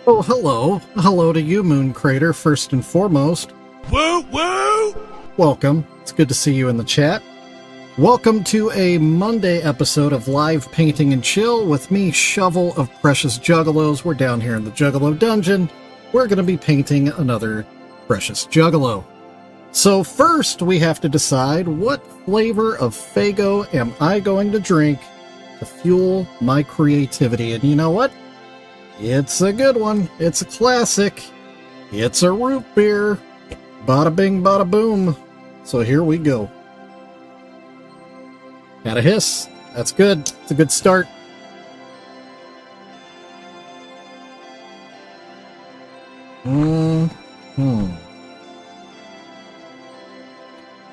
Oh, hello. Hello to you, Moon Crater, first and foremost. Woo woo! Welcome. It's good to see you in the chat. Welcome to a Monday episode of Live Painting and Chill with me, Shovel of Precious Juggalos. We're down here in the Juggalo Dungeon. We're going to be painting another Precious Juggalo. So first, we have to decide what flavor of Faygo am I going to drink to fuel my creativity. And you know what? It's a good one. It's a classic. It's a root beer. Bada bing, bada boom. So here we go. Got a hiss. That's good. It's a good start.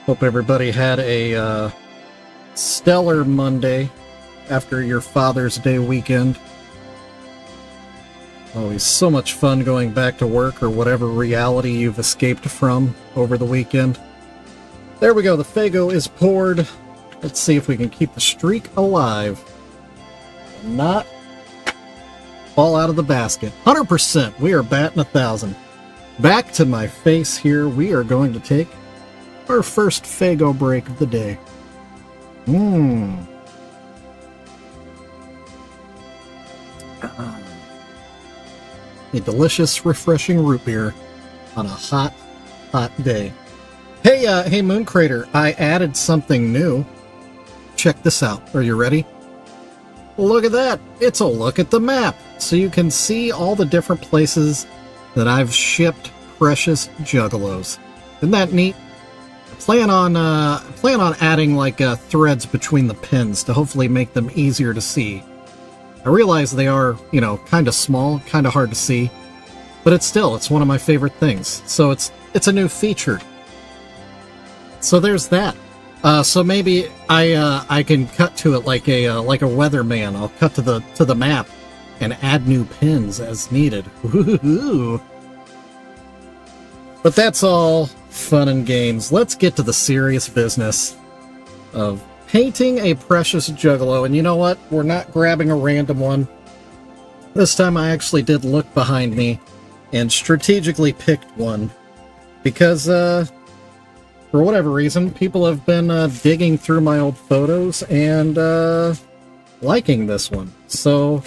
Hope everybody had a stellar Monday after your Father's Day weekend. Always so much fun going back to work or whatever reality you've escaped from over the weekend. There we go. The Faygo is poured. Let's see if we can keep the streak alive and not fall out of the basket. 100%. We are batting 1,000. Back to my face here. We are going to take our first Faygo break of the day. A delicious, refreshing root beer on a hot, hot day. Hey, Moon Crater, I added something new. Check this out. Are you ready? Look at that. It's a look at the map. So you can see all the different places that I've shipped Precious Juggalos. Isn't that neat? I plan on adding like threads between the pins to hopefully make them easier to see. I realize they are, kind of small, kind of hard to see, but it's one of my favorite things. So it's a new feature. So there's that. So maybe I can cut to it like a weatherman. I'll cut to the map and add new pins as needed. Woohoo! But that's all fun and games. Let's get to the serious business of painting a Precious Juggalo. And you know what? We're not grabbing a random one. This time I actually did look behind me and strategically picked one because for whatever reason, people have been digging through my old photos and liking this one. So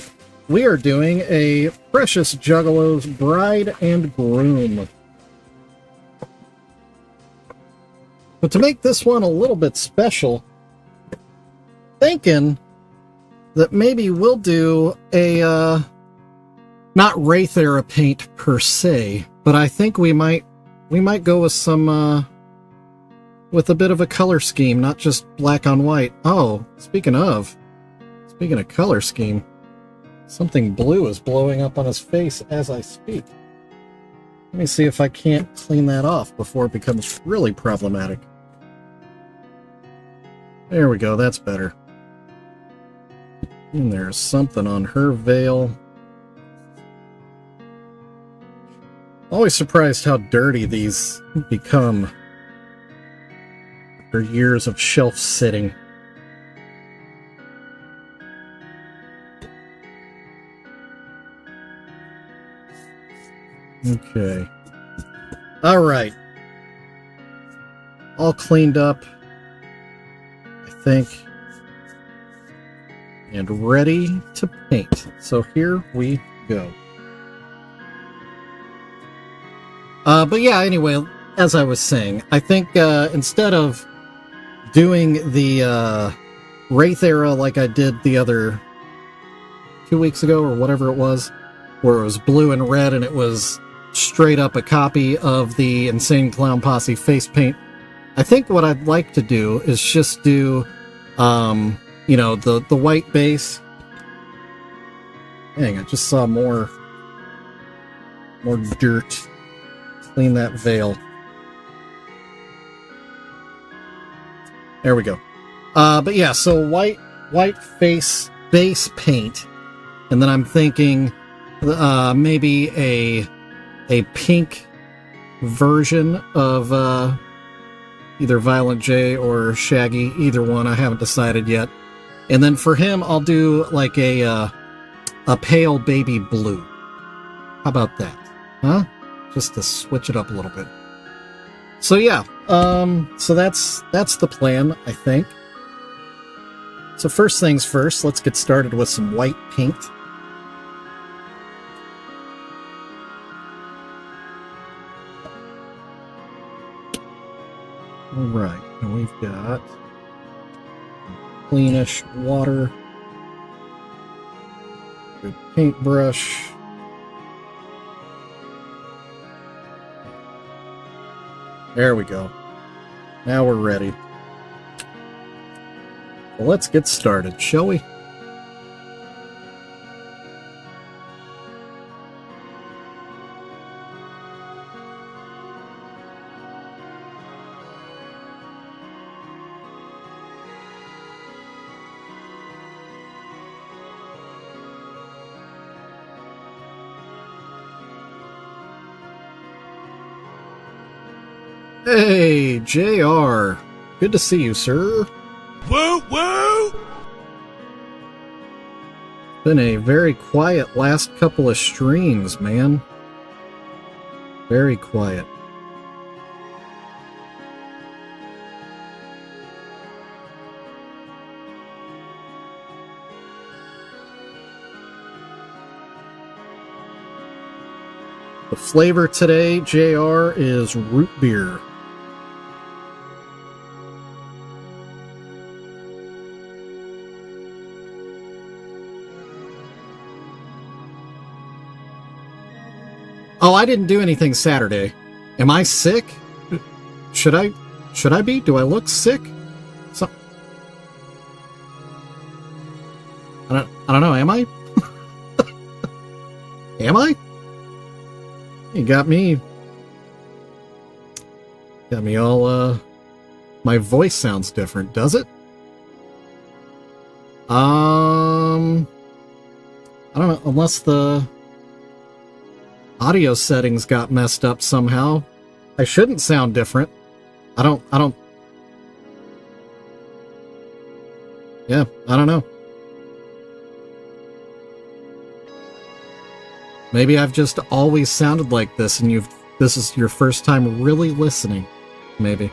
we are doing a Precious Juggalo's Bride and Groom. But to make this one a little bit special, thinking that maybe we'll do a not Wraithera paint per se, but I think we might go with some with a bit of a color scheme, not just black on white. Oh, speaking of color scheme, something blue is blowing up on his face as I speak. Let me see if I can't clean that off before it becomes really problematic. There we go, that's better. And there's something on her veil. Always surprised how dirty these become after years of shelf sitting. Okay. Alright. All cleaned up, I think, and ready to paint. So here we go. But yeah, anyway, as I was saying, I think instead of doing the Wraithera like I did the other 2 weeks ago or whatever it was, where it was blue and red and it was straight up a copy of the Insane Clown Posse face paint, I think what I'd like to do is just do the white base. Dang, I just saw more dirt. Clean that veil. There we go. But yeah, so white face base paint, and then I'm thinking maybe a pink version of either Violent J or Shaggy, either one. I haven't decided yet. And then for him, I'll do like a pale baby blue. How about that? Huh? Just to switch it up a little bit. So yeah, so that's the plan, I think. So first things first, let's get started with some white paint. Alright, and we've got cleanish water, good paintbrush. There we go. Now we're ready. Well, let's get started, shall we? Hey, JR. Good to see you, sir. Woo woo! Been a very quiet last couple of streams, man. Very quiet. The flavor today, JR, is root beer. Oh, I didn't do anything Saturday. Am I sick? Should I be? Do I look sick? So, I don't know, am I? Am I? You got me all, my voice sounds different, does it? I don't know, unless the audio settings got messed up somehow. I shouldn't sound different. I don't, yeah, I don't know. Maybe I've just always sounded like this and this is your first time really listening. Maybe.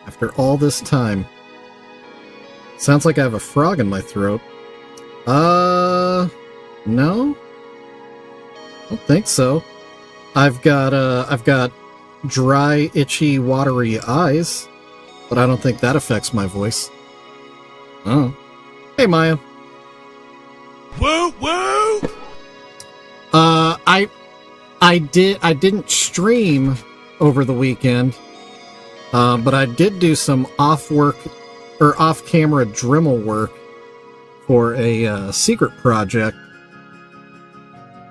After all this time. Sounds like I have a frog in my throat. No? I don't think so. I've got dry, itchy, watery eyes, but I don't think that affects my voice. Oh. Hey, Maya. Woo woo! I didn't stream over the weekend, but I did do some off-camera Dremel work for a secret project,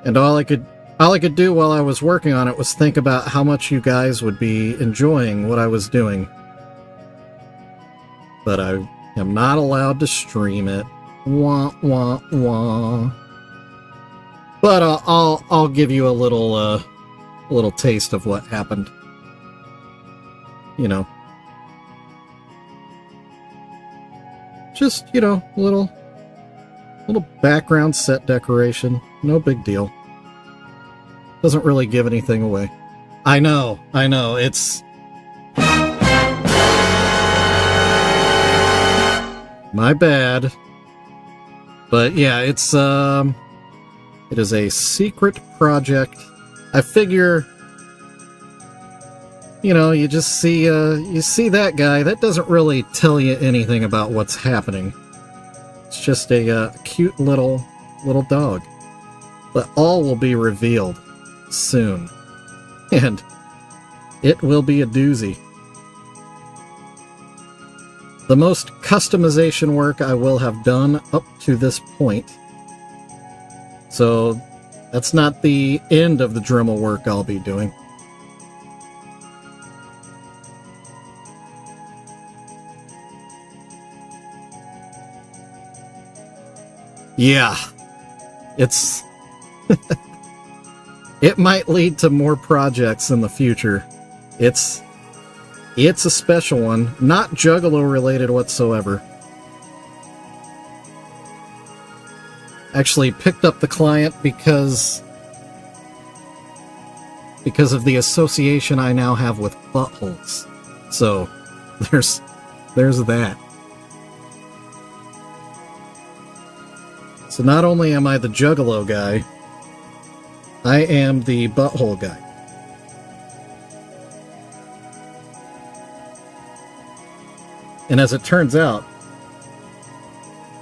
and all I could do while I was working on it was think about how much you guys would be enjoying what I was doing. But I am not allowed to stream it. Wah, wah, wah. But I'll give you a little taste of what happened. You know. Just, you know, little background set decoration. No big deal. Doesn't really give anything away. I know, it's... my bad. But yeah, it is a secret project. I figure, you know, you just see, you see that guy, that doesn't really tell you anything about what's happening. It's just a cute little dog. But all will be revealed soon, and it will be a doozy. The most customization work I will have done up to this point, so that's not the end of the Dremel work I'll be doing. Yeah, it's it might lead to more projects in the future. It's It's a special one, not Juggalo related whatsoever. Actually picked up the client because of the association I now have with buttholes. So there's that. So not only am I the Juggalo guy, I am the butthole guy. And as it turns out,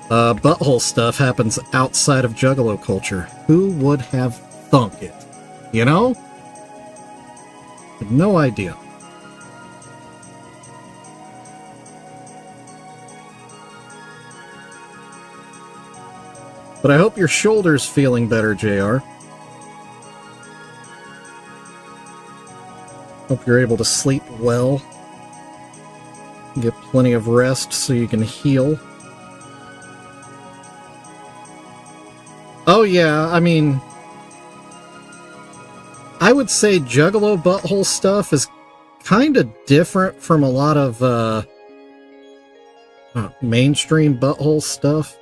butthole stuff happens outside of Juggalo culture. Who would have thunk it? You know? Had no idea. But I hope your shoulder's feeling better, JR. Hope you're able to sleep well. Get plenty of rest so you can heal. Oh yeah, I mean, I would say Juggalo butthole stuff is kind of different from a lot of mainstream butthole stuff.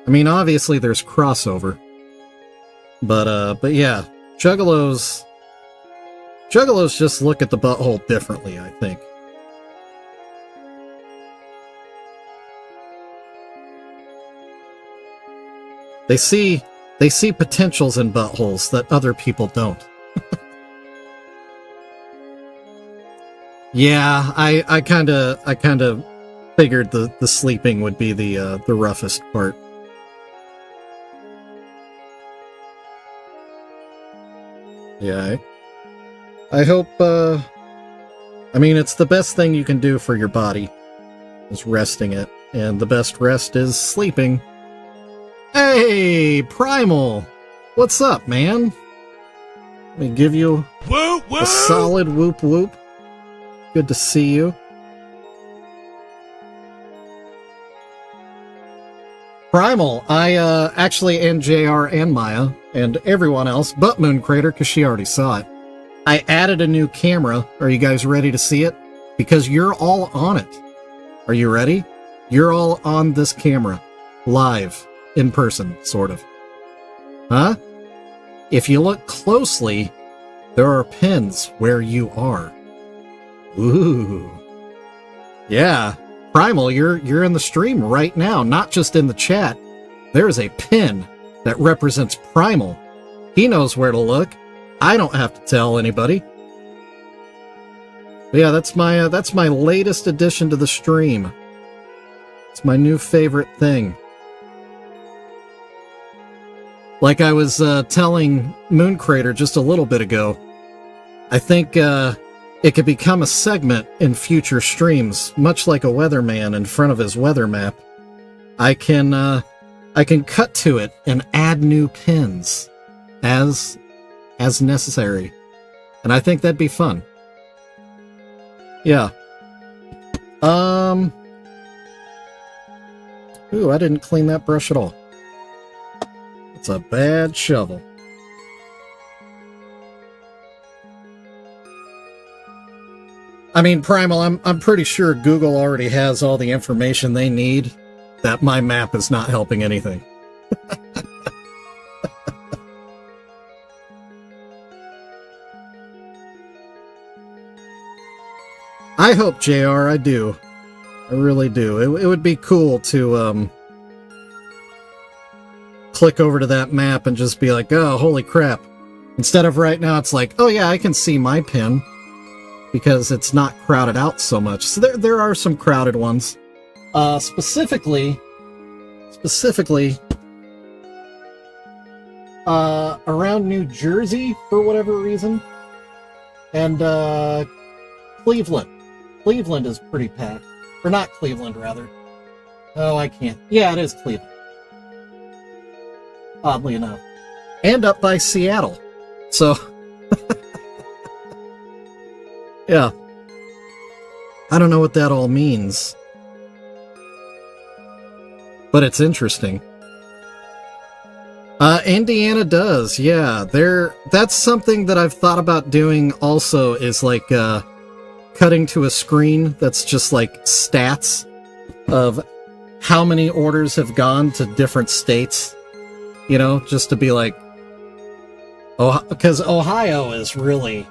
I mean, obviously there's crossover, but yeah, Juggalos just look at the butthole differently, I think. They see potentials in buttholes that other people don't. Yeah, I kind of figured the sleeping would be the roughest part. Yeah, I hope. I mean, it's the best thing you can do for your body, is resting it, and the best rest is sleeping. Hey, Primal! What's up, man? Let me give you a solid whoop whoop. Good to see you. Primal, I actually, and JR and Maya, and everyone else, but Moon Crater, because she already saw it, I added a new camera. Are you guys ready to see it? Because you're all on it. Are you ready? You're all on this camera. Live. In person, sort of. Huh? If you look closely, there are pins where you are. Ooh. Yeah. Primal, you're in the stream right now, not just in the chat. There is a pin that represents Primal. He knows where to look. I don't have to tell anybody. But yeah, that's my latest addition to the stream. It's my new favorite thing. Like I was telling Moon Crater just a little bit ago, I think it could become a segment in future streams, much like a weatherman in front of his weather map. I can cut to it and add new pins as necessary, and I think that'd be fun. Yeah. Ooh, I didn't clean that brush at all. It's a bad shovel. I mean, Primal, I'm pretty sure Google already has all the information they need, that my map is not helping anything. I hope, JR, I do. I really do. It would be cool to, click over to that map and just be like, oh, holy crap. Instead of right now, it's like, oh yeah, I can see my pin because it's not crowded out so much. So there are some crowded ones. Specifically, around New Jersey for whatever reason. And, Cleveland. Cleveland is pretty packed. Or not Cleveland, rather. Oh, I can't. Yeah, it is Cleveland. Oddly enough. And up by Seattle. So, yeah. I don't know what that all means. But it's interesting. Indiana does, yeah. That's something that I've thought about doing also, is like, cutting to a screen that's just like stats of how many orders have gone to different states, you know, just to be like, oh, because Ohio is really,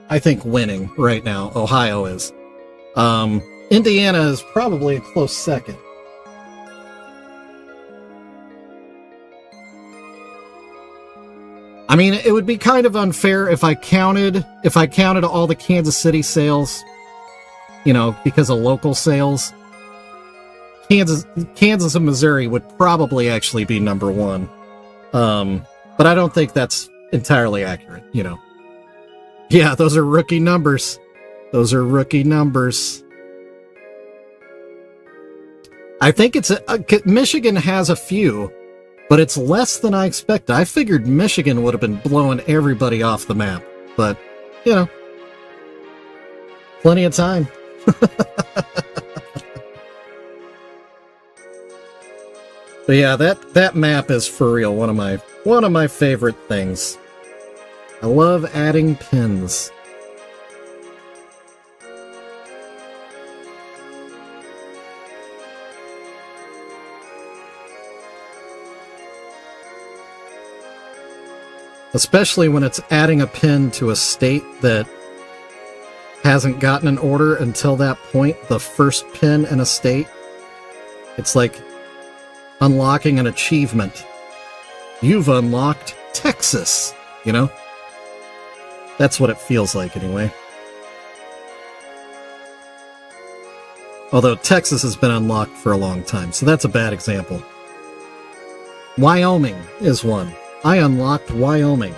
I think, winning right now. Ohio is. Indiana is probably a close second. I mean, it would be kind of unfair if I counted all the Kansas City sales, you know, because of local sales. Kansas and Missouri would probably actually be number one. But I don't think that's entirely accurate, you know. Yeah, those are rookie numbers. Those are rookie numbers. I think Michigan has a few, but it's less than I expected. I figured Michigan would have been blowing everybody off the map, but, you know, plenty of time. But yeah, that map is for real one of my favorite things. I love adding pins. Especially when it's adding a pin to a state that hasn't gotten an order until that point, the first pin in a state. It's like unlocking an achievement. You've unlocked Texas, you know? That's what it feels like anyway. Although Texas has been unlocked for a long time, so that's a bad example. Wyoming is one. I unlocked Wyoming.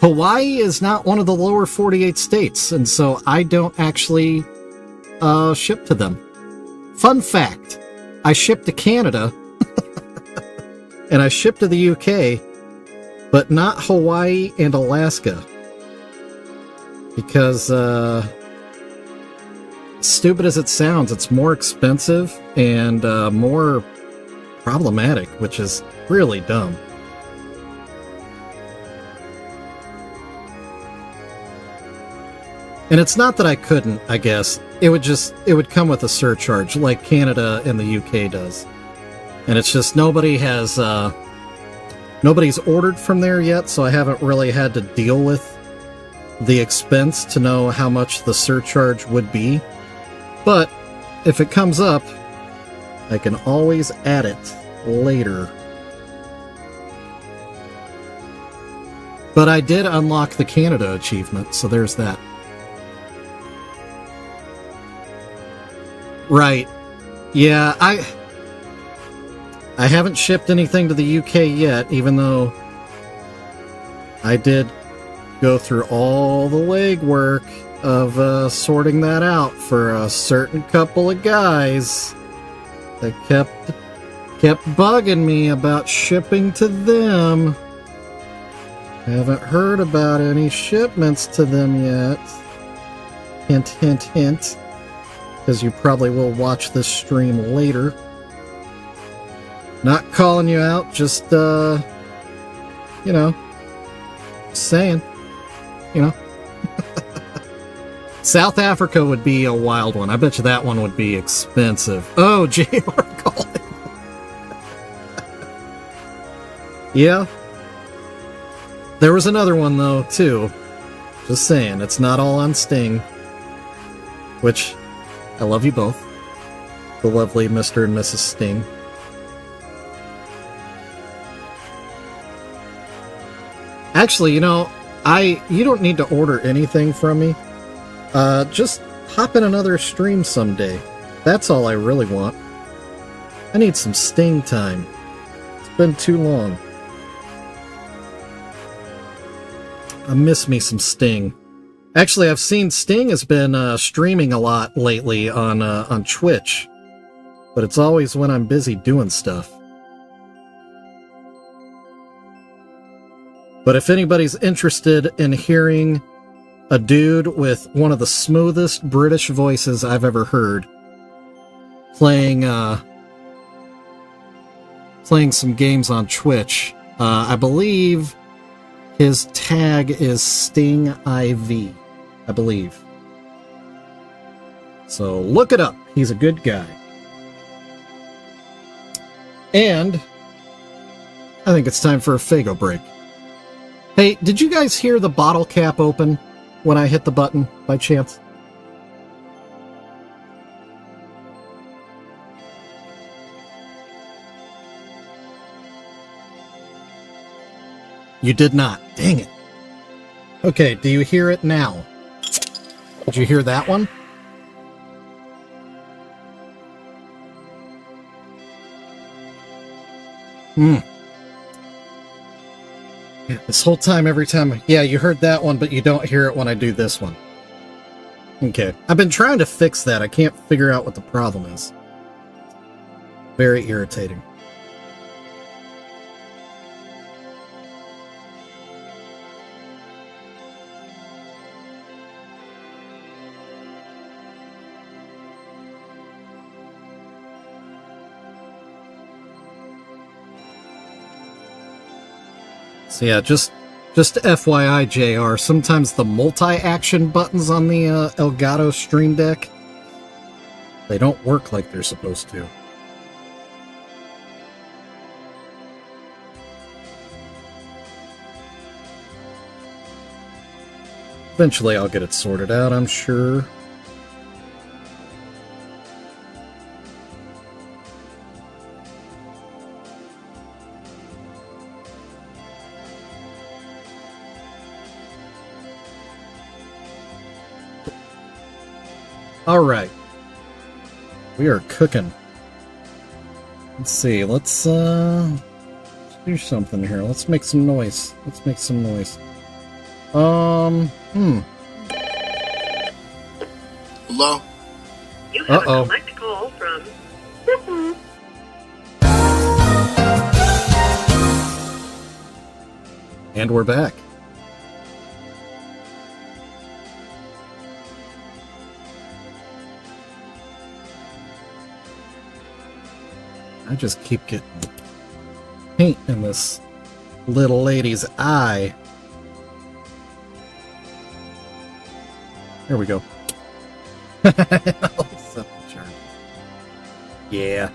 Hawaii is not one of the lower 48 states, and so I don't actually ship to them. Fun fact, I ship to Canada, and I ship to the UK, but not Hawaii and Alaska. Because, stupid as it sounds, it's more expensive and more problematic, which is really dumb. And it's not that I couldn't, I guess. It would come with a surcharge like Canada and the UK does. And it's just nobody's ordered from there yet, so I haven't really had to deal with the expense to know how much the surcharge would be. But if it comes up, I can always add it later. But I did unlock the Canada achievement, so there's that. Right. Yeah, I haven't shipped anything to the UK yet, even though I did go through all the legwork of sorting that out for a certain couple of guys that kept bugging me about shipping to them. Haven't heard about any shipments to them yet. Hint, hint, hint. Because you probably will watch this stream later. Not calling you out, just, you know, saying, you know. South Africa would be a wild one. I bet you that one would be expensive. Oh, JR calling. Yeah. There was another one, though, too. Just saying, it's not all on Sting. Which, I love you both. The lovely Mr. and Mrs. Sting. Actually, you know, you don't need to order anything from me. Just hop in another stream someday. That's all I really want. I need some Sting time. It's been too long. I miss me some Sting. Actually, I've seen Sting has been streaming a lot lately on Twitch, but it's always when I'm busy doing stuff. But if anybody's interested in hearing a dude with one of the smoothest British voices I've ever heard playing playing some games on Twitch. I believe his tag is Sting IV. I believe. So look it up. He's a good guy. And I think it's time for a Fago break. Hey, did you guys hear the bottle cap open when I hit the button by chance? You did not. Dang it. Okay, do you hear it now? Did you hear that one? This whole time, every time... Yeah, you heard that one, but you don't hear it when I do this one. Okay. I've been trying to fix that. I can't figure out what the problem is. Very irritating. So yeah, just FYI, JR, sometimes the multi-action buttons on the Elgato Stream Deck, they don't work like they're supposed to. Eventually I'll get it sorted out, I'm sure. All right, we are cooking. Let's see. Let's do something here. Let's make some noise. Hello? You have Uh-oh. a collect call from... And we're back. I just keep getting paint in this little lady's eye. There we go. Yeah.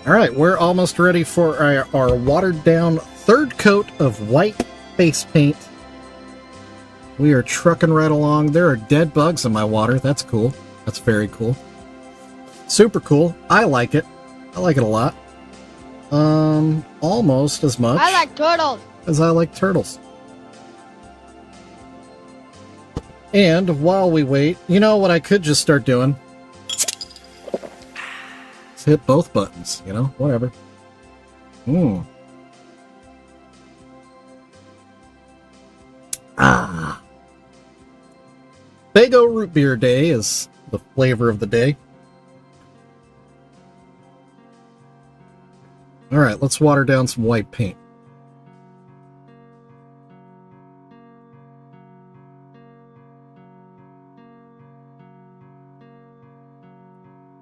Alright, we're almost ready for our watered down third coat of white face paint. We are trucking right along. There are dead bugs in my water. That's cool. That's very cool. Super cool. I like it. I like it a lot. Almost as much I like turtles. as I like turtles. And while we wait, you know what I could just start doing? Let's hit both buttons, you know? Whatever. Fago Root Beer Day is the flavor of the day. Alright, let's water down some white paint.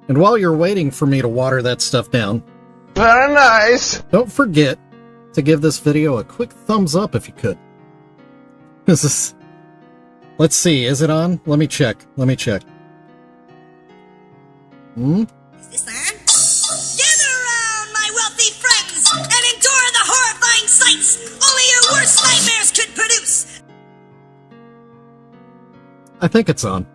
And while you're waiting for me to water that stuff down, Very nice! don't forget to give this video a quick thumbs up if you could. This is... Let's see, is it on? Let me check. Is this on? Gather around, my wealthy friends, and endure the horrifying sights only your worst nightmares could produce. I think it's on.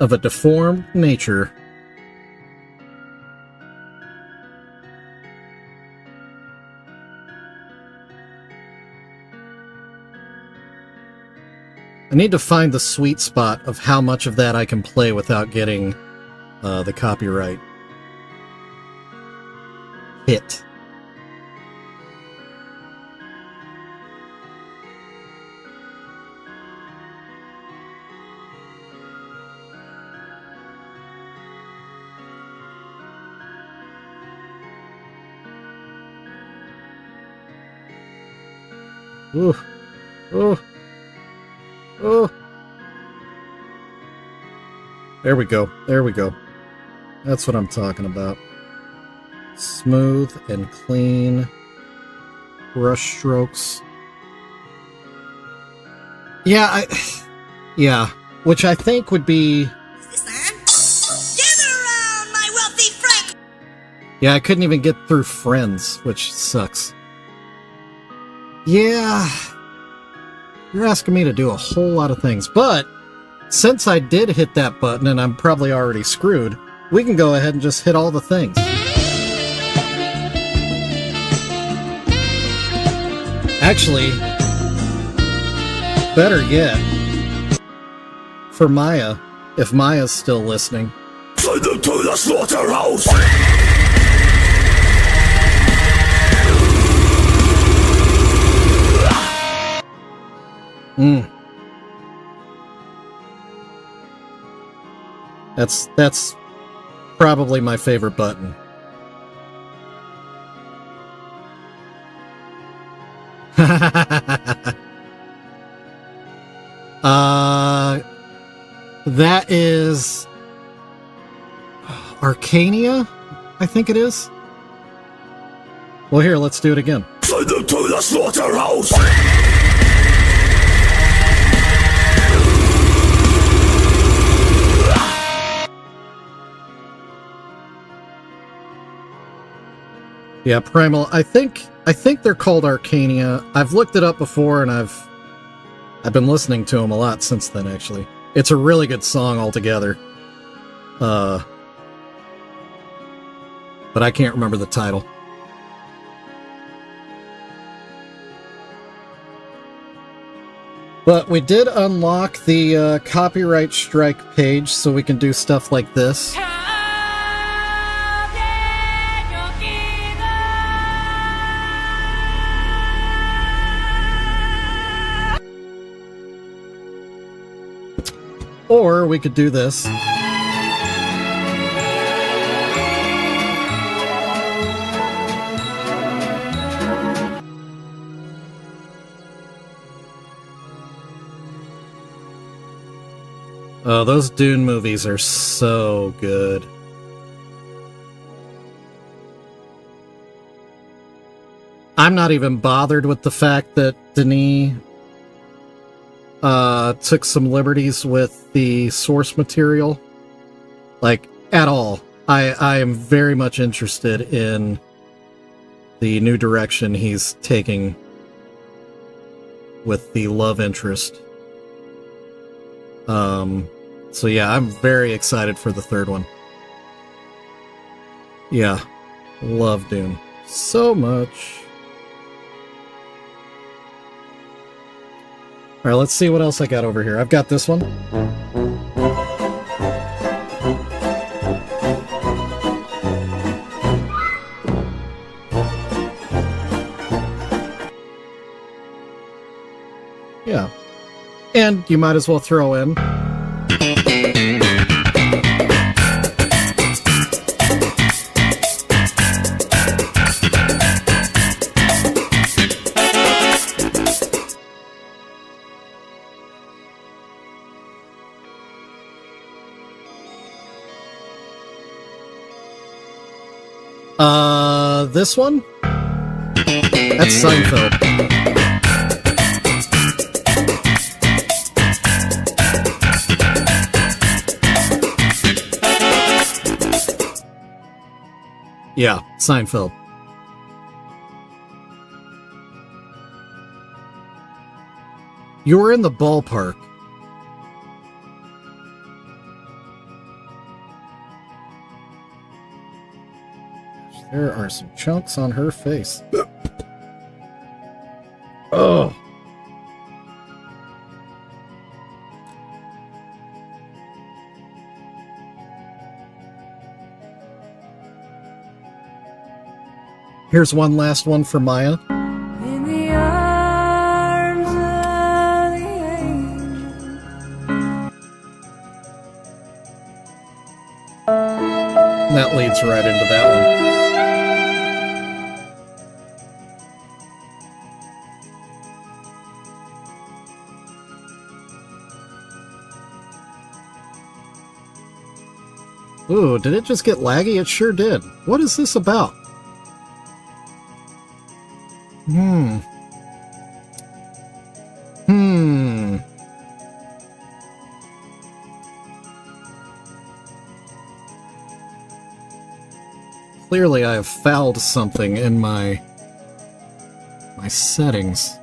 Of a deformed nature. I need to find the sweet spot of how much of that I can play without getting the copyright hit. Ooh. Oh. Oh. There we go. There we go. That's what I'm talking about. Smooth and clean brush strokes. Yeah, yeah, which I think would be... Is this on? Gather around, my wealthy friends! Yeah, I couldn't even get through Friends, which sucks. Yeah, you're asking me to do a whole lot of things, but since I did hit that button and I'm probably already screwed, we can go ahead and just hit all the things. Actually, better yet, for Maya, if Maya's still listening. Send them to the slaughterhouse! That's probably my favorite button. That is Arcania, I think it is. Well, here, let's do it again. Send them to the slaughterhouse! Yeah, Primal. I think they're called Arcania. I've looked it up before, and I've been listening to them a lot since then. Actually, it's a really good song altogether. But I can't remember the title. But we did unlock the copyright strike page, so we can do stuff like this. Or we could do this. Oh, those Dune movies are so good. I'm not even bothered with the fact that Denis took some liberties with the source material. Like, at all. I am very much interested in the new direction he's taking with the love interest. So yeah, I'm very excited for the third one. Yeah, love Dune so much. Alright, let's see what else I got over here. I've got this one. Yeah. And you might as well throw in... this one? That's Seinfeld. Yeah, Seinfeld. You were in the ballpark. There are some chunks on her face. Oh. Here's one last one for Maya. In the arms of the angel. And that leads right into that one. Ooh, did it just get laggy? It sure did. What is this about? Hmm. Clearly I have fouled something in my settings.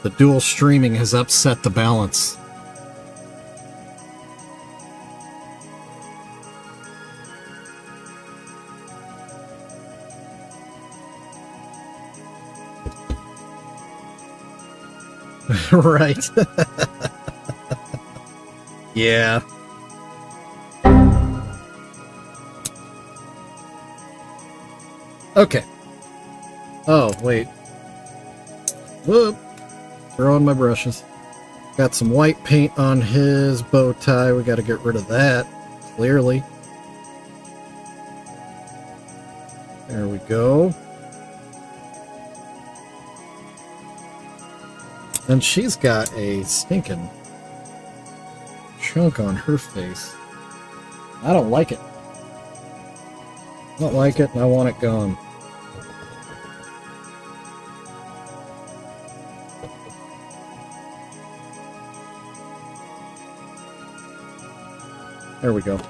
The dual streaming has upset the balance. Right. Yeah. Okay. Oh, wait. Whoop. Throwing my brushes. Got some white paint on his bow tie. We got to get rid of that. Clearly. There we go. And she's got a stinking chunk on her face. I don't like it. I don't like it, and I want it gone. There we go.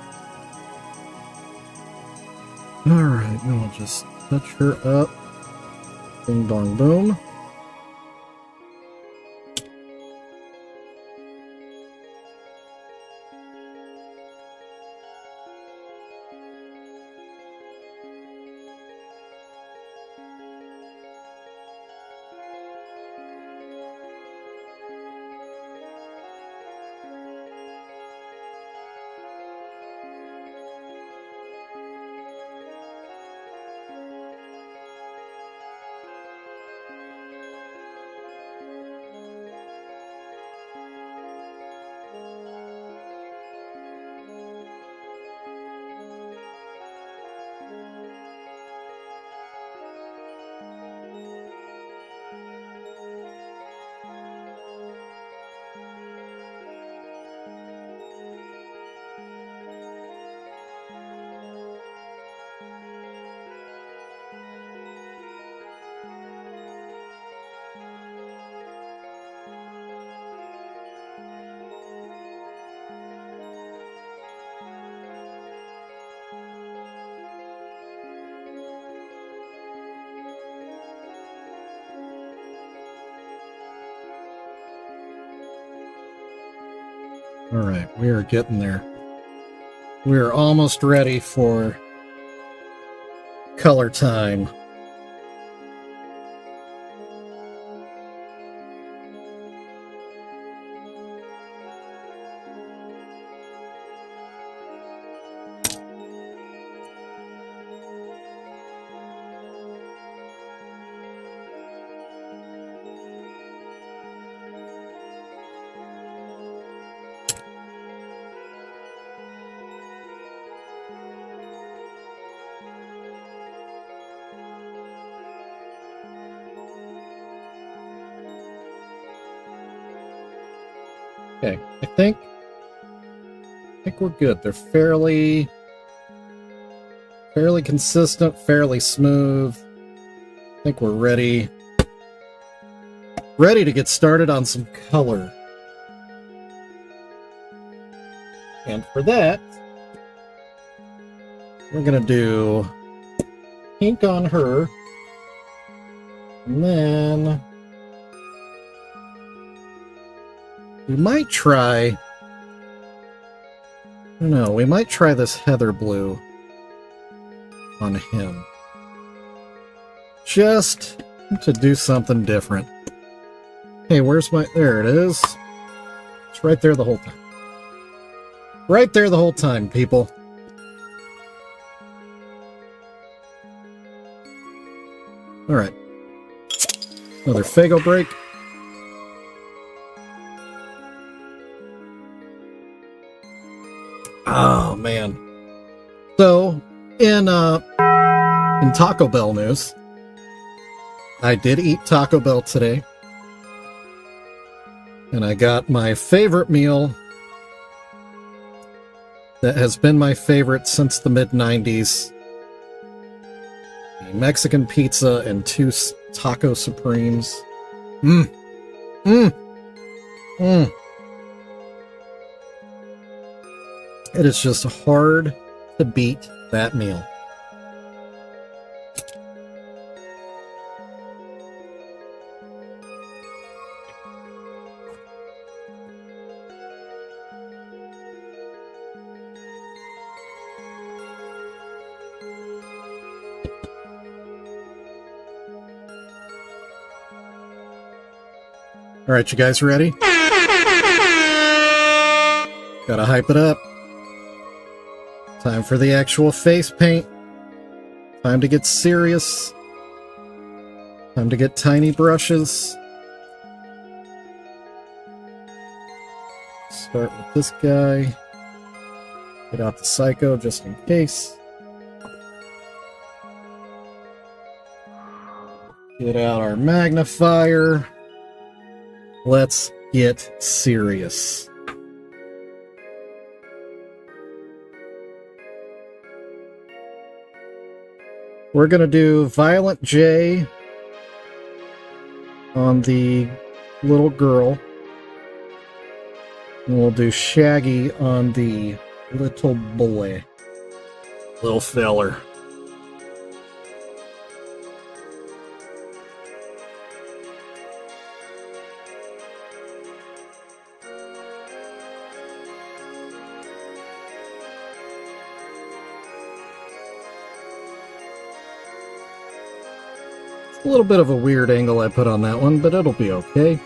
Alright, now I'll just touch her up. Bing bong boom. Alright, we are getting there. We are almost ready for color time. Okay, I think we're good. They're fairly consistent, fairly smooth. I think we're ready to get started on some color. And for that, we're gonna do pink on her, and then we might try, I don't know, we might try this heather blue on him. Just to do something different. Hey, where's my, there it is. It's right there the whole time. Right there the whole time, people. Alright. Another Fago break. Oh man. So in Taco Bell news, I did eat Taco Bell today. And I got my favorite meal that has been my favorite since the mid-90s. A Mexican pizza and 2 taco supremes. It is just hard to beat that meal. All right, you guys ready? Gotta hype it up. Time for the actual face paint. Time to get serious. Time to get tiny brushes. Start with this guy. Get out the Psycho just in case. Get out our magnifier. Let's get serious. We're going to do Violent J on the little girl. And we'll do Shaggy on the little boy. Little feller. A little bit of a weird angle I put on that one, but it'll be okay.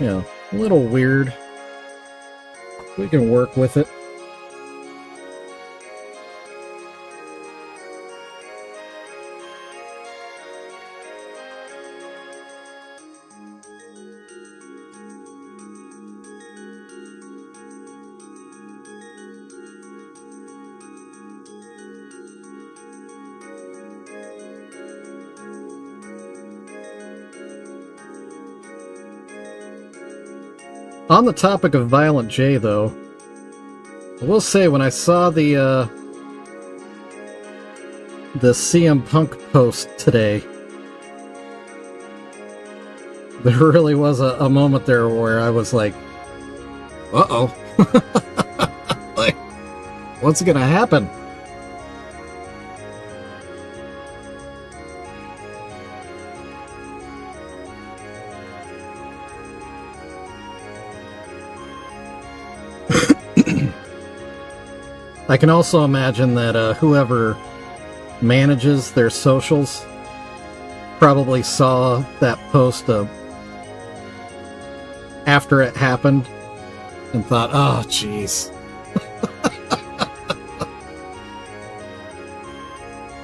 Yeah, a little weird. We can work with it. On the topic of Violent J, though, I will say when I saw the CM Punk post today, there really was a moment there where I was like, uh-oh. Like, what's gonna happen? I can also imagine that whoever manages their socials probably saw that post after it happened and thought, oh, jeez.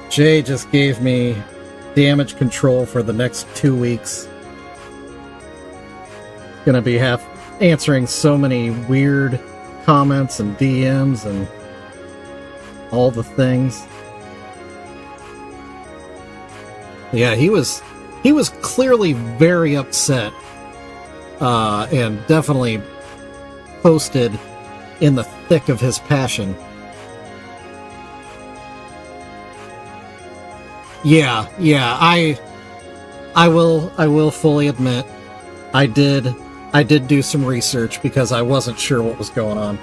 Jay just gave me damage control for the next 2 weeks. Gonna be answering so many weird comments and DMs and all the things. Yeah, he was clearly very upset, and definitely posted in the thick of his passion. Yeah, I will fully admit, I did do some research because I wasn't sure what was going on.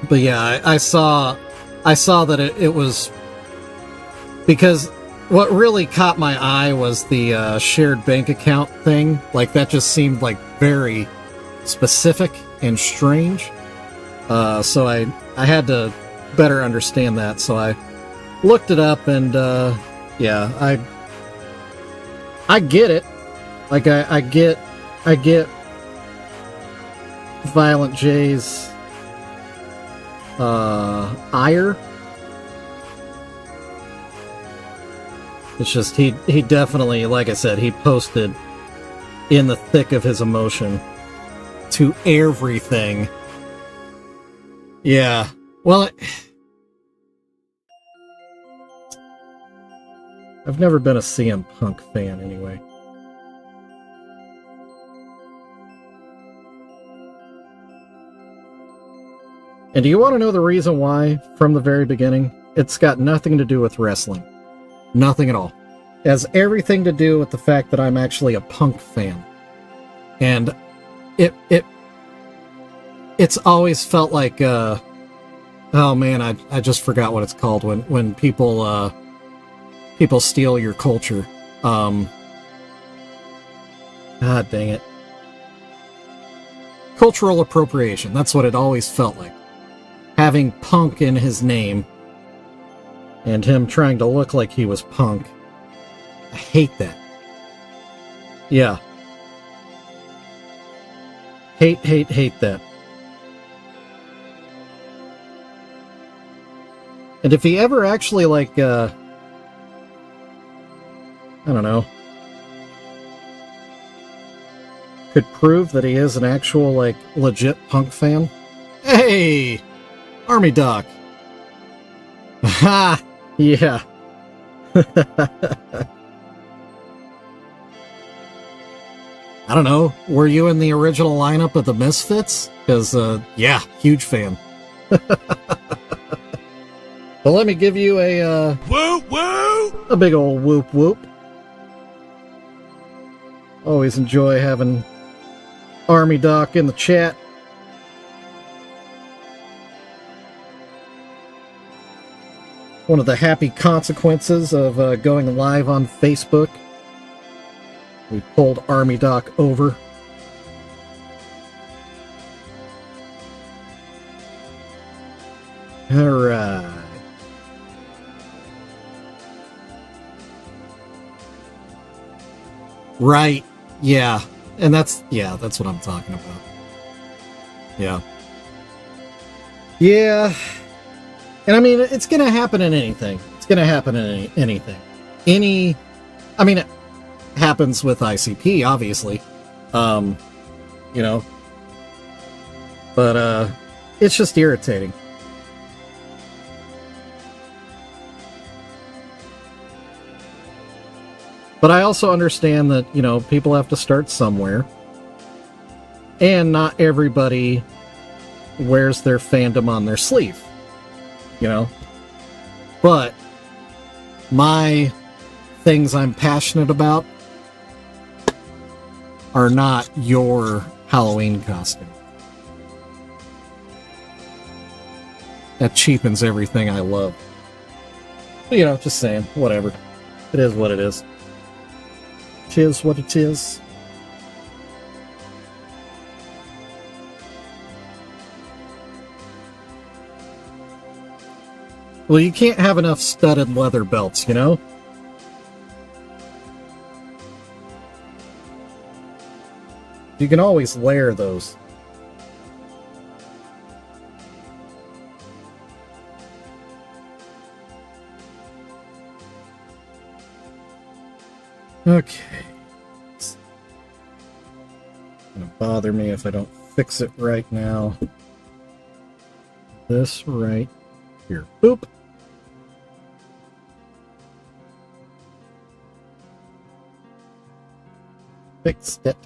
But yeah, I saw that it was, because what really caught my eye was the shared bank account thing. Like, that just seemed like very specific and strange. So I had to better understand that. So I looked it up, and yeah, I get it. Like, I get Violent J's ire. It's just he definitely, like I said, he posted in the thick of his emotion to everything. Yeah. Well, I've never been a CM Punk fan anyway. And do you want to know the reason why from the very beginning? It's got nothing to do with wrestling. Nothing at all. It has everything to do with the fact that I'm actually a Punk fan. And it's always felt like, oh man, I just forgot what it's called when people steal your culture. God dang it. Cultural appropriation. That's what it always felt like. Having Punk in his name and him trying to look like he was Punk. I hate that. Yeah. Hate that. And if he ever actually, like, I don't know, could prove that he is an actual, like, legit Punk fan. Hey! Army Doc. Ha! Yeah. I don't know. Were you in the original lineup of the Misfits? Because, yeah, huge fan. Well, let me give you a, Woo woo! a big old whoop whoop. Always enjoy having Army Doc in the chat. One of the happy consequences of going live on Facebook. We pulled Army Doc over. Alright. Right. Yeah. And that's what I'm talking about. Yeah. Yeah. And I mean, it's going to happen in anything. It's going to happen in anything. I mean, it happens with ICP, obviously. You know. But, it's just irritating. But I also understand that, you know, people have to start somewhere. And not everybody wears their fandom on their sleeve. You know? But my things I'm passionate about are not your Halloween costume. That cheapens everything I love. But, you know, just saying, whatever. It is what it is. It is what it is. Well, you can't have enough studded leather belts, you know? You can always layer those. Okay. It's gonna bother me if I don't fix it right now. This right here. Boop. Fixed it.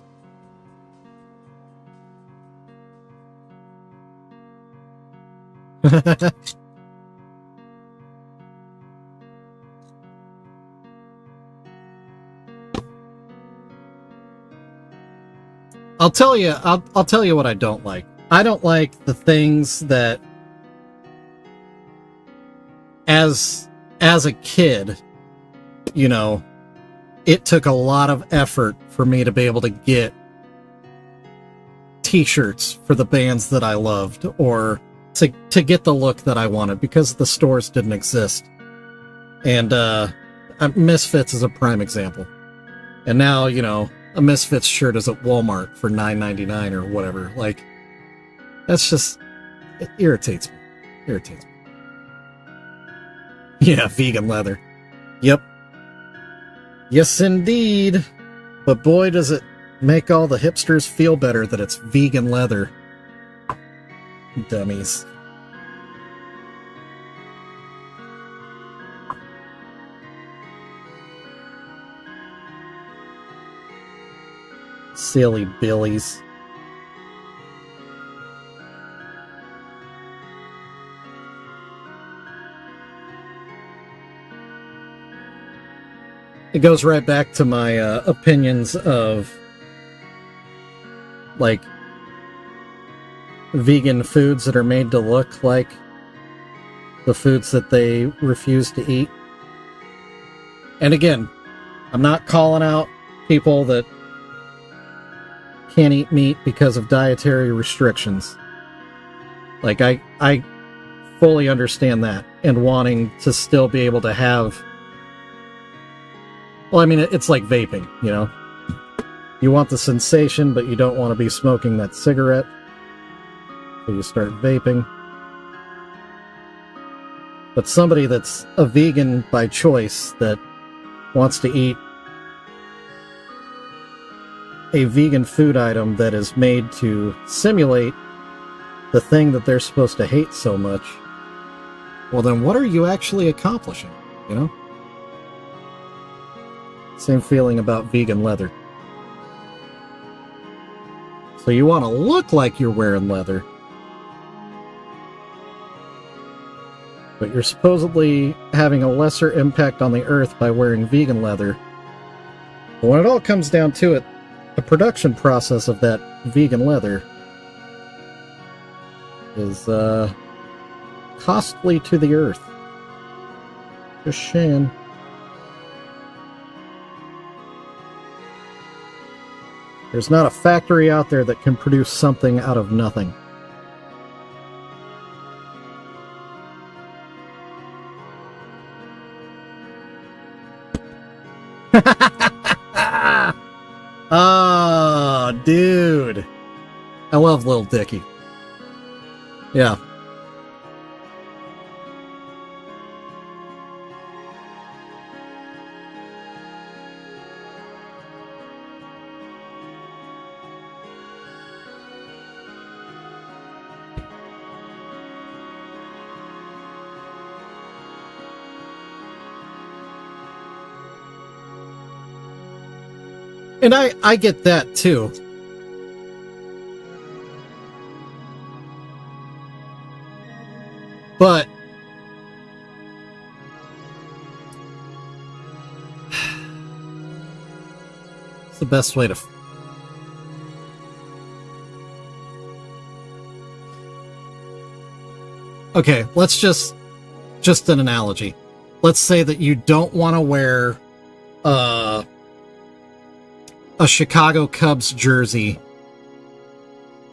I'll tell you what I don't like. I don't like the things that as a kid, you know, it took a lot of effort for me to be able to get t-shirts for the bands that I loved, or to get the look that I wanted, because the stores didn't exist. And Misfits is a prime example. And now, you know, a Misfits shirt is at Walmart for $9.99 or whatever. Like, that's just, it irritates me. Irritates me. Yeah, vegan leather. Yep. Yes, indeed. But boy, does it make all the hipsters feel better that it's vegan leather. Dummies. Silly billies. It goes right back to my opinions of, like, vegan foods that are made to look like the foods that they refuse to eat. And again, I'm not calling out people that can't eat meat because of dietary restrictions. Like, I fully understand that, and wanting to still be able to have... Well, I mean, it's like vaping, you know? You want the sensation, but you don't want to be smoking that cigarette. So you start vaping. But somebody that's a vegan by choice, that wants to eat a vegan food item that is made to simulate the thing that they're supposed to hate so much, well, then what are you actually accomplishing, you know? Same feeling about vegan leather. So you want to look like you're wearing leather, but you're supposedly having a lesser impact on the earth by wearing vegan leather. But when it all comes down to it, the production process of that vegan leather is costly to the earth. Just saying. There's not a factory out there that can produce something out of nothing. Oh, dude. I love Lil Dicky. Yeah. And I get that too. But it's the best way to okay, let's just an analogy. Let's say that you don't want to wear a Chicago Cubs jersey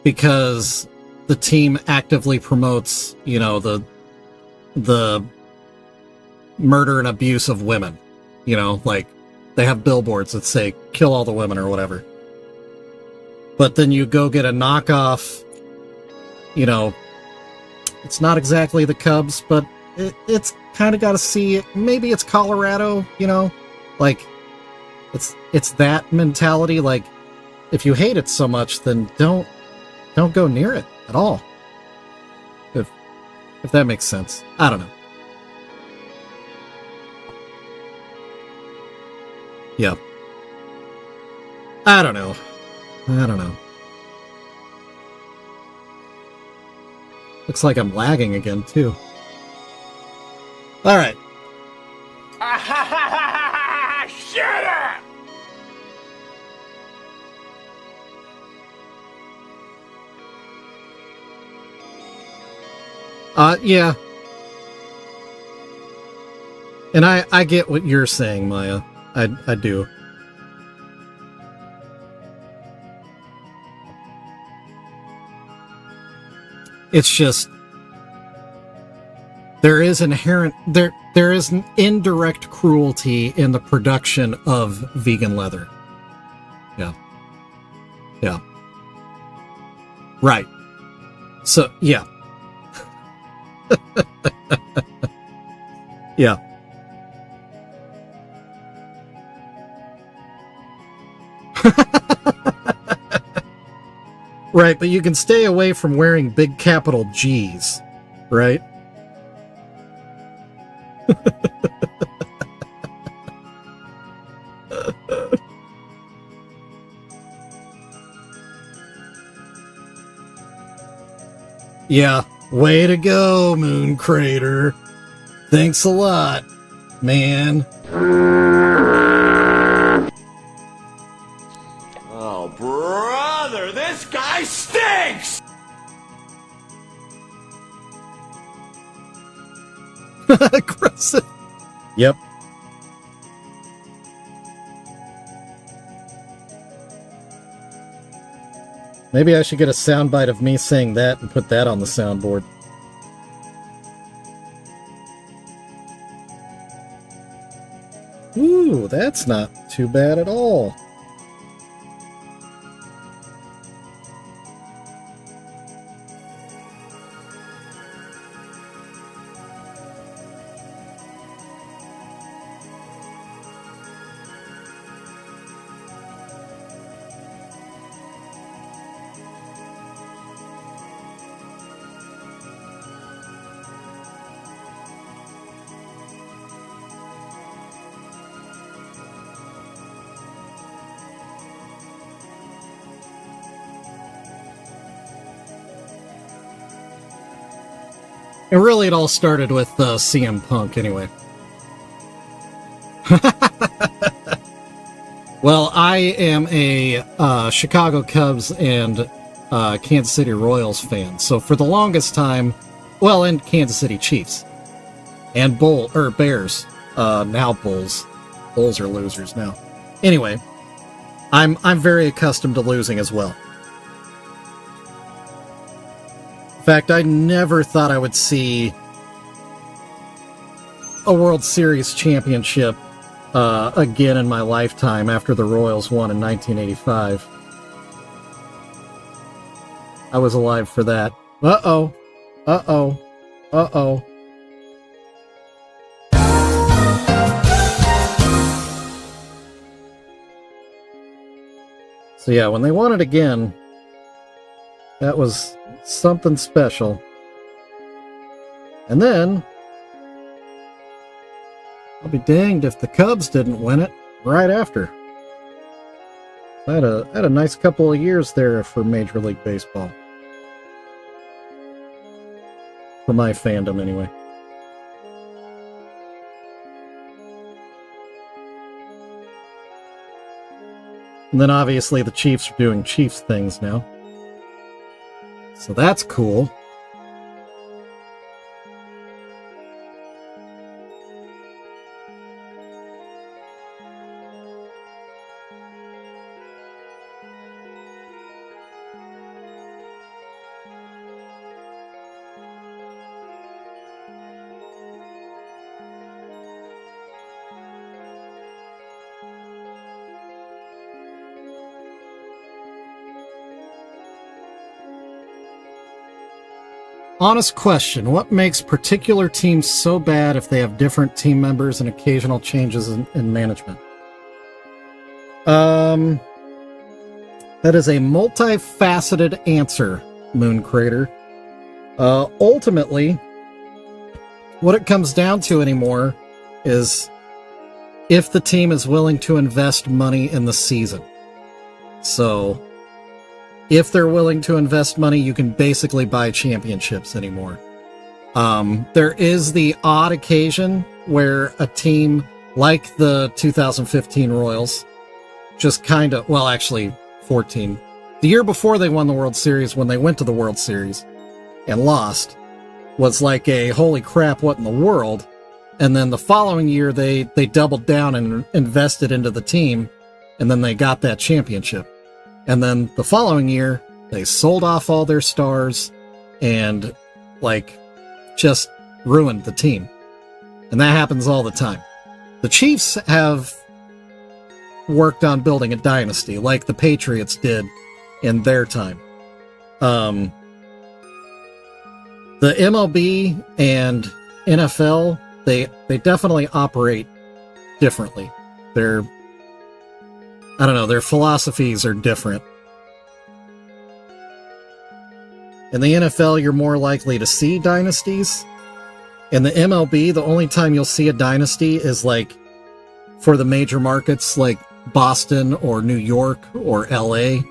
because the team actively promotes, you know, the murder and abuse of women. You know, like, they have billboards that say, kill all the women or whatever. But then you go get a knockoff, you know, it's not exactly the Cubs, but it's kind of got to see it. Maybe it's Colorado, you know, like, it's that mentality. Like, if you hate it so much, then don't go near it at all. If that makes sense. I don't know. Yeah. I don't know. Looks like I'm lagging again, too. Alright. Shut up! Yeah. And I get what you're saying, Maya. I do. It's just there is an indirect cruelty in the production of vegan leather. Yeah. Yeah. Right. So, yeah. Yeah. Right, but you can stay away from wearing big capital G's, right? Yeah, way to go, Moon Crater. Thanks a lot, man. Oh, brother, this guy stinks! Aggressive. Yep. Maybe I should get a soundbite of me saying that and put that on the soundboard. Ooh, that's not too bad at all. And really, it all started with CM Punk, anyway. Well, I am a Chicago Cubs and Kansas City Royals fan. So for the longest time, well, and Kansas City Chiefs and Bears. Now Bulls. Bulls are losers now. Anyway, I'm very accustomed to losing as well. In fact, I never thought I would see a World Series championship again in my lifetime after the Royals won in 1985. I was alive for that. Uh-oh. Uh-oh. Uh-oh. So yeah, when they won it again, that was something special. And then, I'll be danged if the Cubs didn't win it right after. I had a nice couple of years there for Major League Baseball. For my fandom, anyway. And then obviously the Chiefs are doing Chiefs things now. So that's cool. Honest question, what makes particular teams so bad if they have different team members and occasional changes in management? That is a multifaceted answer, Moon Crater. Ultimately, what it comes down to anymore is if the team is willing to invest money in the season. So, if they're willing to invest money, you can basically buy championships anymore. There is the odd occasion where a team like the 2015 Royals just kind of, well, actually 14. The year before they won the World Series, when they went to the World Series and lost, was like a holy crap, what in the world? And then the following year, they doubled down and invested into the team, and then they got that championship. And then the following year, they sold off all their stars and, just ruined the team. And that happens all the time. The Chiefs have worked on building a dynasty, like the Patriots did in their time. The MLB and NFL, they definitely operate differently. Their philosophies are different. In the NFL, you're more likely to see dynasties. In the MLB, the only time you'll see a dynasty is like for the major markets like Boston or New York or LA.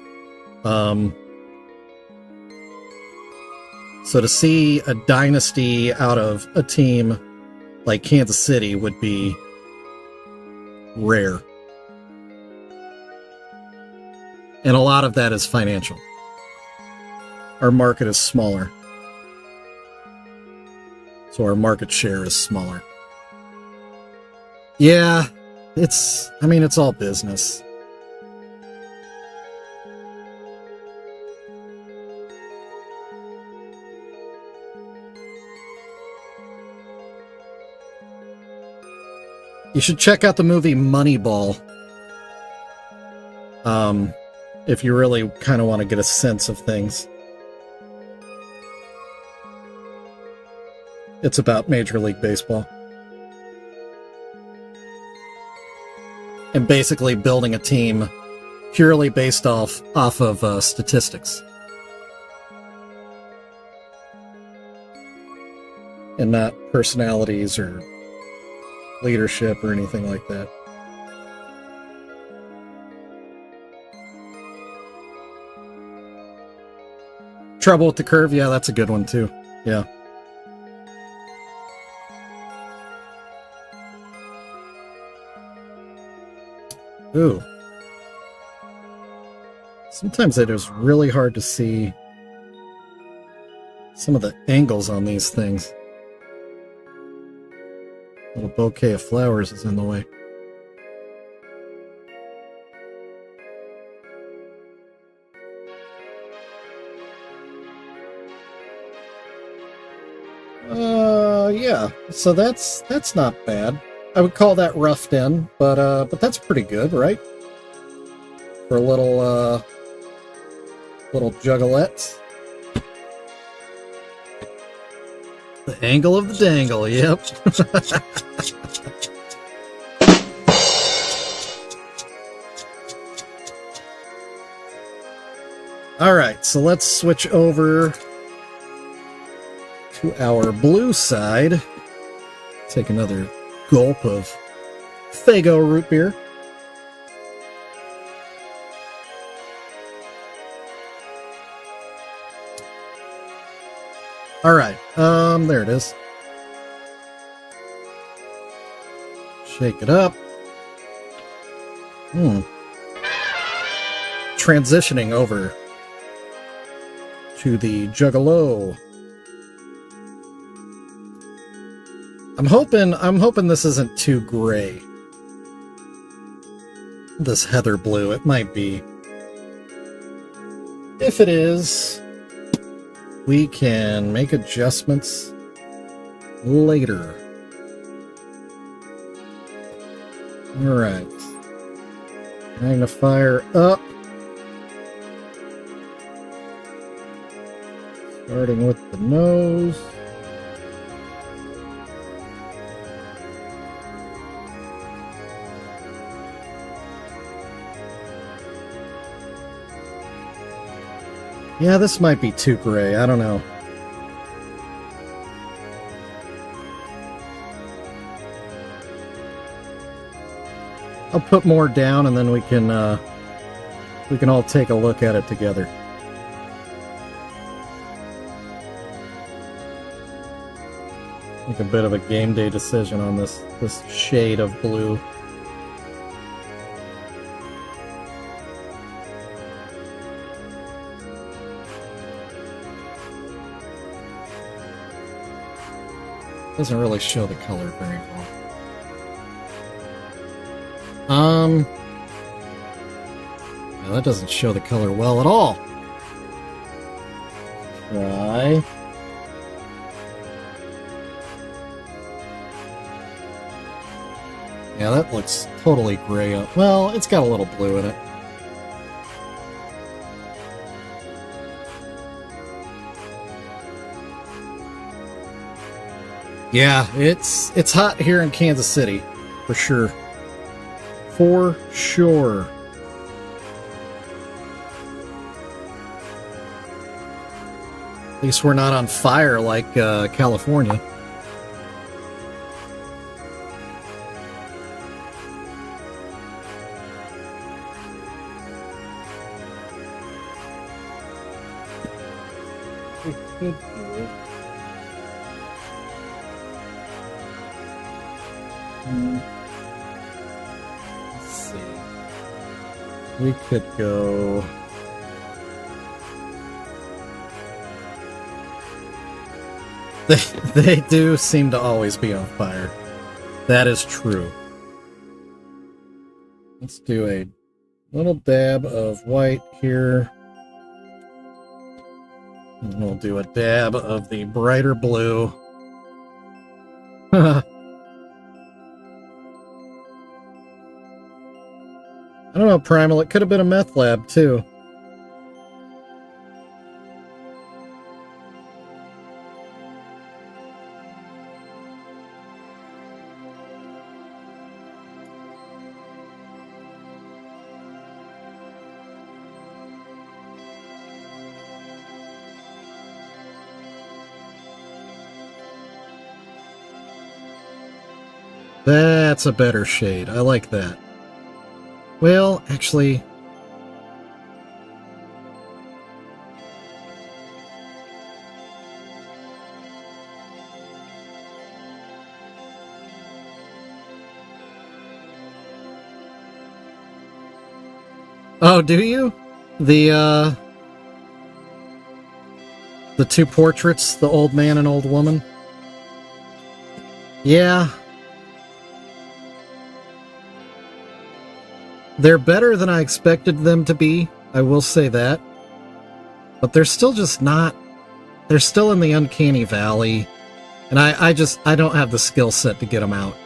So to see a dynasty out of a team like Kansas City would be rare. And a lot of that is financial. Our market is smaller. So our market share is smaller. Yeah, it's all business. You should check out the movie Moneyball. If you really kind of want to get a sense of things. It's about Major League Baseball. And basically building a team purely based off of statistics. And not personalities or leadership or anything like that. Trouble with the Curve, yeah, that's a good one too. Yeah. Ooh. Sometimes it is really hard to see some of the angles on these things. A little bouquet of flowers is in the way. Yeah. So that's not bad. I would call that roughed in, but that's pretty good, right? For a little juggalette. The angle of the dangle, yep. Alright, so let's switch over to our blue side. Take another gulp of Faygo root beer. Alright, there it is. Shake it up. Transitioning over to the Juggalo. I'm hoping this isn't too gray. This heather blue, it might be. If it is, we can make adjustments later. Alright. Magnifier up. Starting with the nose. Yeah, this might be too gray. I don't know. I'll put more down and then we can all take a look at it together. Make a bit of a game day decision on this shade of blue. Doesn't really show the color very well. No, that doesn't show the color well at all. Try. Yeah, that looks totally gray up. Well, it's got a little blue in it. Yeah, it's hot here in Kansas City, for sure. For sure. least we're not on fire like California. We could do it. Let's see. We could go. They do seem to always be on fire. That is true. Let's do a little dab of white here. And we'll do a dab of the brighter blue. I don't know, Primal. It could have been a meth lab, too. That's a better shade. I like that. Well, actually... Oh, do you? The two portraits, the old man and old woman? Yeah. They're better than I expected them to be, I will say that. But they're still just not... They're still in the uncanny valley. And I don't have the skill set to get them out.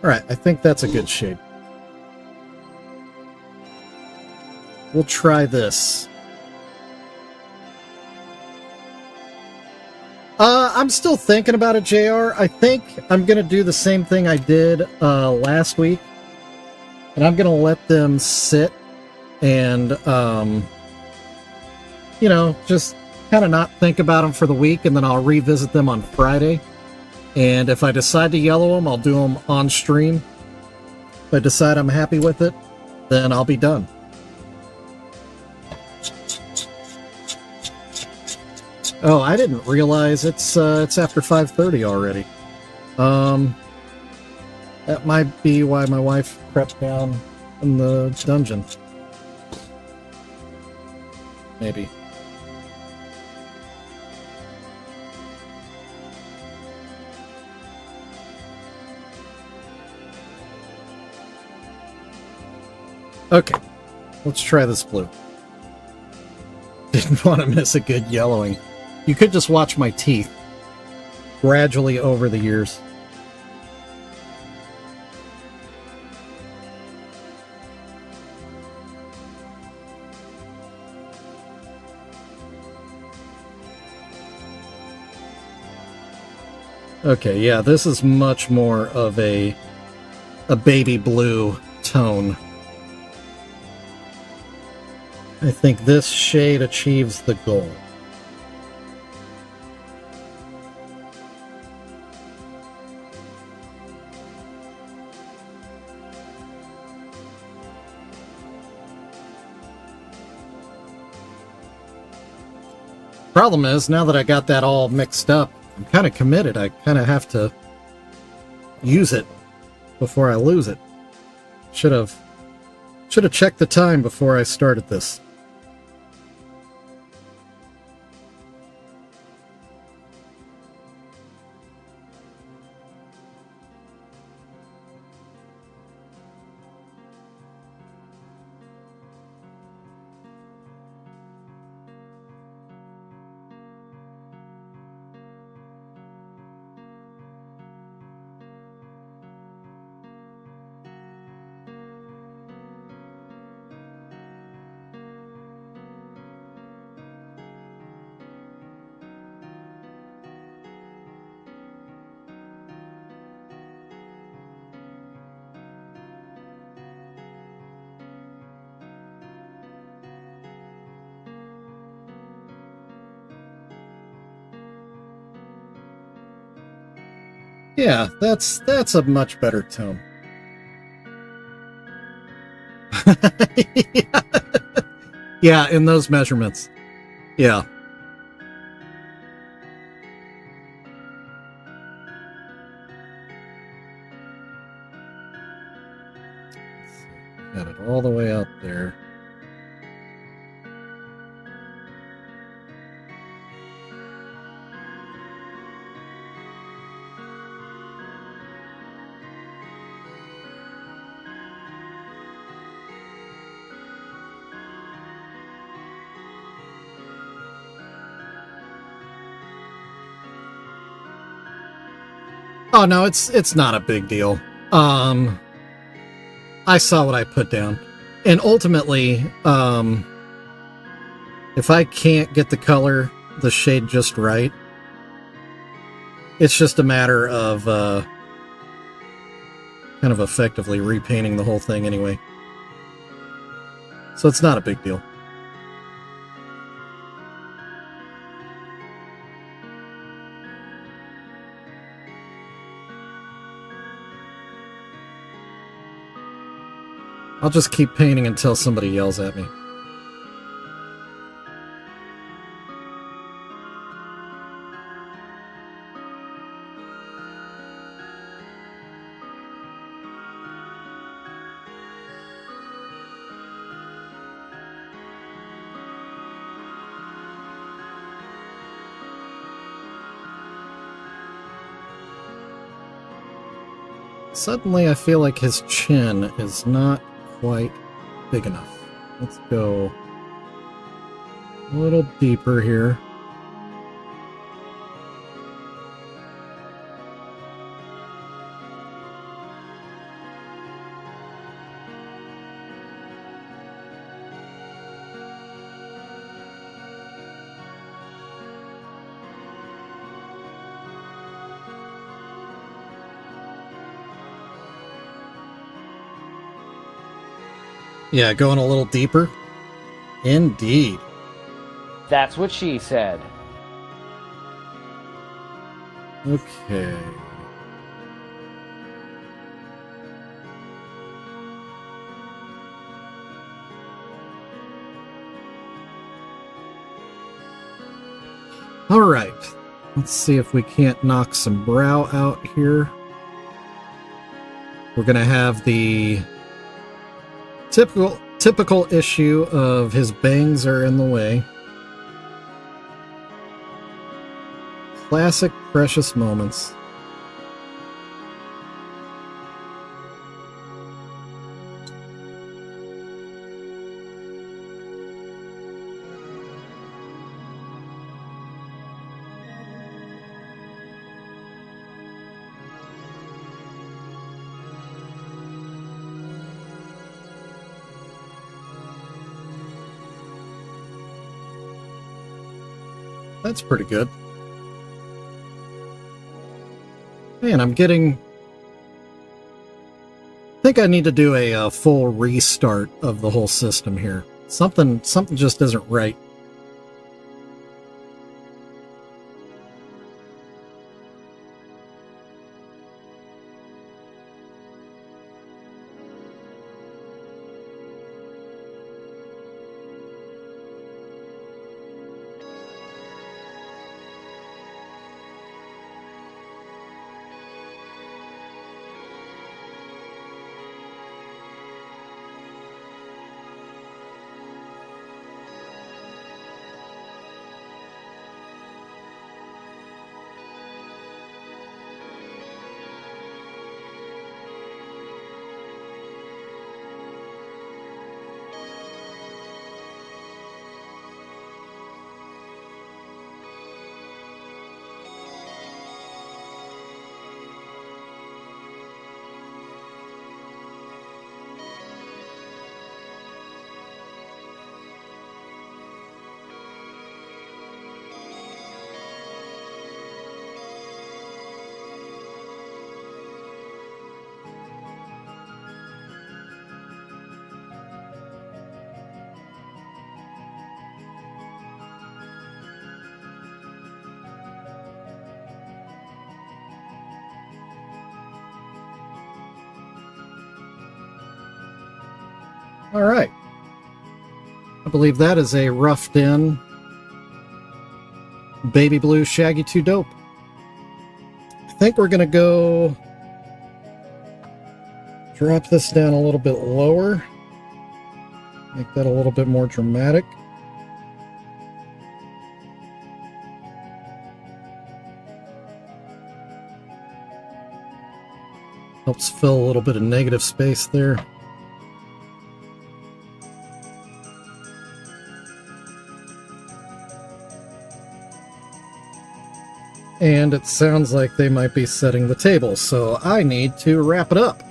Alright, I think that's a good shade. We'll try this. I'm still thinking about it, JR. I think I'm going to do the same thing I did last week. And I'm going to let them sit and, you know, just kind of not think about them for the week, and then I'll revisit them on Friday. And if I decide to yellow them, I'll do them on stream. If I decide I'm happy with it, then I'll be done. Oh, I didn't realize it's after 5:30 already. That might be why my wife crept down in the dungeon. Maybe. Okay, let's try this blue. Didn't want to miss a good yellowing. You could just watch my teeth gradually over the years. Okay, yeah, this is much more of a baby blue tone. I think this shade achieves the goal. Problem is, now that I got that all mixed up, I'm kind of committed. I kind of have to use it before I lose it. Should have checked the time before I started this. Yeah, that's a much better tone. Yeah, in those measurements. Yeah. Got it all the way out there. Oh no, it's not a big deal. I saw what I put down. And ultimately, if I can't get the color, the shade just right, it's just a matter of kind of effectively repainting the whole thing anyway. So it's not a big deal. I'll just keep painting until somebody yells at me. Suddenly I feel like his chin is not quite big enough. Let's go a little deeper here. Yeah, going a little deeper. Indeed. That's what she said. Okay. All right. Let's see if we can't knock some brow out here. We're going to have the typical issue of his bangs are in the way. Classic precious moments. That's pretty good. Man, I'm getting... I think I need to do a full restart of the whole system here. Something just isn't right. All right. I believe that is a roughed in Baby Blue Shaggy 2 Dope. I think we're going to go drop this down a little bit lower. Make that a little bit more dramatic. Helps fill a little bit of negative space there. And it sounds like they might be setting the table, so I need to wrap it up.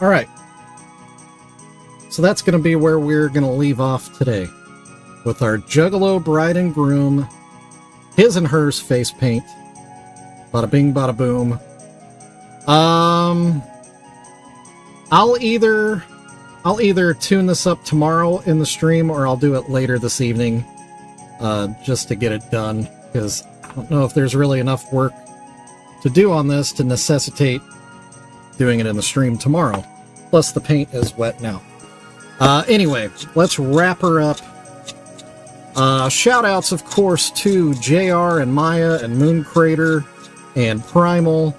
Alright. So that's going to be where we're going to leave off today. With our Juggalo bride and groom, his and hers face paint. Bada bing, bada boom. I'll either tune this up tomorrow in the stream, or I'll do it later this evening, just to get it done, because I don't know if there's really enough work to do on this to necessitate doing it in the stream tomorrow. Plus the paint is wet now. Anyway, let's wrap her up. Shout outs, of course, to JR and Maya and Moon Crater and Primal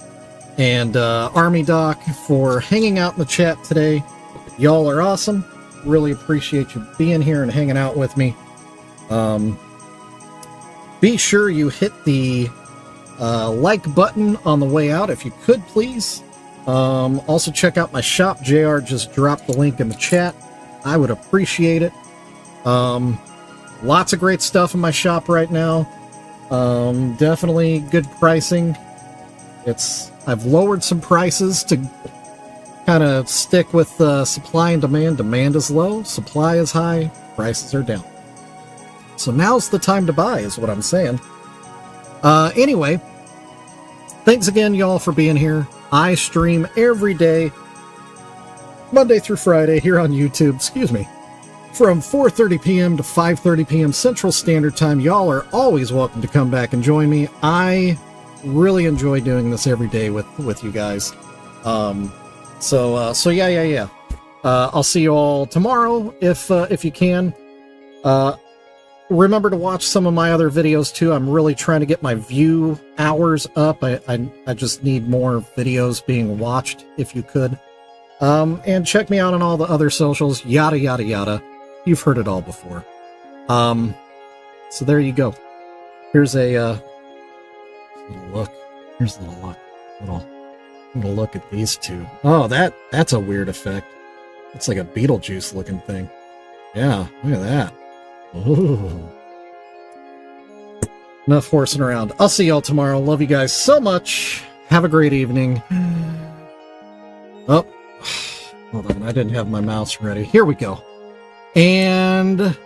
and Army Doc for hanging out in the chat today. Y'all are awesome. Really appreciate you being here and hanging out with me. Be sure you hit the like button on the way out if you could, please. Also check out my shop. JR just dropped the link in the chat. I would appreciate it. Lots of great stuff in my shop right now. Definitely good pricing. I've lowered some prices to kind of stick with supply and demand. Demand is low, supply is high, prices are down. So now's the time to buy, is what I'm saying. Anyway, thanks again, y'all, for being here. I stream every day, Monday through Friday, here on YouTube, from 4:30 p.m. to 5:30 p.m. Central Standard Time. Y'all are always welcome to come back and join me. I really enjoy doing this every day with you guys. So yeah. I'll see you all tomorrow if you can. Remember to watch some of my other videos too. I'm really trying to get my view hours up. I just need more videos being watched, if you could. And check me out on all the other socials, yada yada yada. You've heard it all before. So there you go. Here's a little look. Here's a little look. Little look at these two. Oh, that's a weird effect. It's like a Beetlejuice looking thing. Yeah, look at that. Ooh. Enough horsing around. I'll see y'all tomorrow. Love you guys so much. Have a great evening. Oh, hold on. I didn't have my mouse ready. Here we go. And